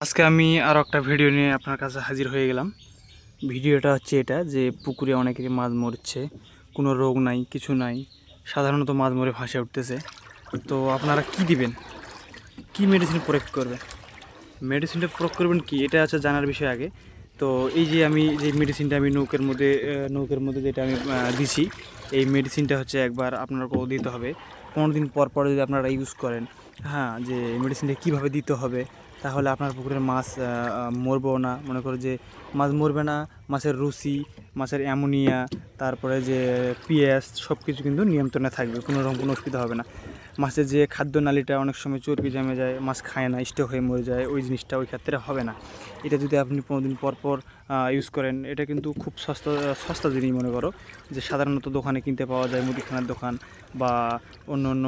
আজকে আমি আরও একটা ভিডিও নিয়ে আপনার কাছে হাজির হয়ে গেলাম। ভিডিওটা হচ্ছে এটা যে পুকুরে অনেকেরই মাছ মরছে, কোনো রোগ নাই, কিছু নাই, সাধারণত মাছ মরে ভাসে উঠতেছে। তো আপনারা কি দিবেন, কি মেডিসিন প্রয়োগ করবেন, মেডিসিনটা প্রয়োগ করবেন কি, এটা হচ্ছে জানার বিষয় আগে। তো এই যে আমি যে মেডিসিনটা আমি নৌকের মধ্যে যেটা আমি দিছি, এই মেডিসিনটা হচ্ছে একবার আপনাকেও দিতে হবে 15 দিন পর পর যদি আপনারা ইউজ করেন। হ্যাঁ, যে মেডিসিনটা কীভাবে দিতে হবে, তাহলে আপনার পুকুরের মাছ মরবেও না। মনে করো যে মাছ মরবে না, মাছের রুচি, মাছের অ্যামোনিয়া, তারপরে যে পিএস সব কিছু কিন্তু নিয়ন্ত্রণে থাকবে, কোনো রকম কোনো অসুবিধা হবে না। মাছের যে খাদ্য নালীটা অনেক সময় চর্বি জমে যায়, মাছ খায় না, স্টক হয়ে মরে যায়, ওই জিনিসটা ওই ক্ষেত্রে হবে না। এটা যদি আপনি 15 দিন পর পর ইউজ করেন, এটা কিন্তু খুব সস্তা সস্তা জিনিস। মনে করো যে সাধারণত দোকানে কিনতে পাওয়া যায়, মুদিখানার দোকান বা অন্য অন্য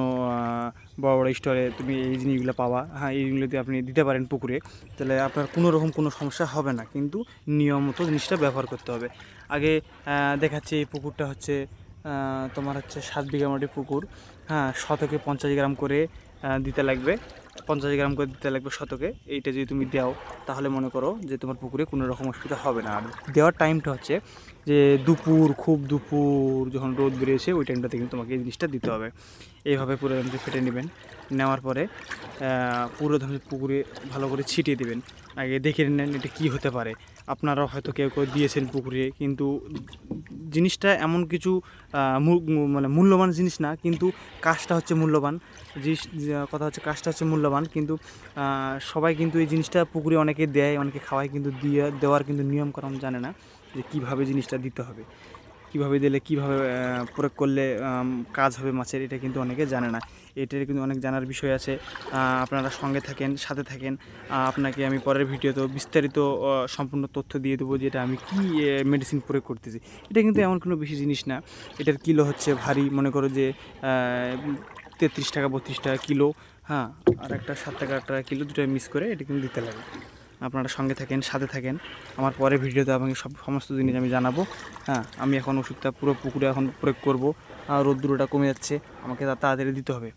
বড় বড় স্টোরে তুমি এই জিনিসগুলো পাওয়া। হ্যাঁ, এইগুলো যদি আপনি দিতে পারেন পুকুরে, তাহলে আপনার কোনো রকম কোনো সমস্যা হবে না, কিন্তু নিয়মিত জিনিসটা ব্যবহার করতে হবে। আগে দেখাচ্ছি, এই পুকুরটা হচ্ছে তোমার হচ্ছে 7 বিঘা মাটি পুকুর। হ্যাঁ, শতকে 50 গ্রাম করে দিতে লাগবে, 50 গ্রাম করে দিতে লাগবে শতকে। এইটা যদি তুমি দাও, তাহলে মনে করো যে তোমার পুকুরে কোনো রকম অসুবিধা হবে না। আর দেওয়ার টাইমটা হচ্ছে যে খুব দুপুর যখন রোদ বেরিয়েছে, ওই টাইমটাতে কিন্তু তোমাকে এই জিনিসটা দিতে হবে। এইভাবে পুরো ধামসি ফেটে নেবেন, নেওয়ার পরে পুরো ধামসি পুকুরে ভালো করে ছিটিয়ে দেবেন। আগে দেখে নেন এটা কী হতে পারে। আপনারাও হয়তো কেউ কেউ দিয়েছেন পুকুরে, কিন্তু জিনিসটা এমন কিছু মানে মূল্যবান জিনিস না, কিন্তু কাজটা হচ্ছে মূল্যবান জিনিস। কথা হচ্ছে কাজটা হচ্ছে মূল্যবান, কিন্তু সবাই কিন্তু এই জিনিসটা পুকুরে অনেকে দেয়, অনেকে খাওয়ায়, কিন্তু দেওয়ার কিন্তু নিয়মকানুন জানে না যে কীভাবে জিনিসটা দিতে হবে, কীভাবে দিলে কীভাবে প্রয়োগ করলে কাজ হবে মাছের, এটা কিন্তু অনেকে জানে না। এটার কিন্তু অনেক জানার বিষয় আছে। আপনারা সঙ্গে থাকেন, সাথে থাকেন। আপনাকে আমি পরের ভিডিওতে বিস্তারিত সম্পূর্ণ তথ্য দিয়ে দেবো যে এটা আমি কী মেডিসিন প্রয়োগ করতেছি। এটা কিন্তু এমন কোনো বেশি জিনিস না। এটার কিলো হচ্ছে ভারী, মনে করো যে 33 টাকা 32 টাকা কিলো। হ্যাঁ, আর একটা 7 টাকা 8 টাকা কিলো, দুটো মিক্স করে এটা কিন্তু দিতে লাগে। আপনারা সঙ্গে থাকেন, সাথে থাকেন। আমার পরের ভিডিওতে আপনাকে সমস্ত জিনিস আমি জানাবো। হ্যাঁ, আমি এখন ওষুধটা পুরো পুকুরে এখন প্রয়োগ করবো। রোদ্দুরটা কমে যাচ্ছে, আমাকে তাড়াতাড়ি দিতে হবে।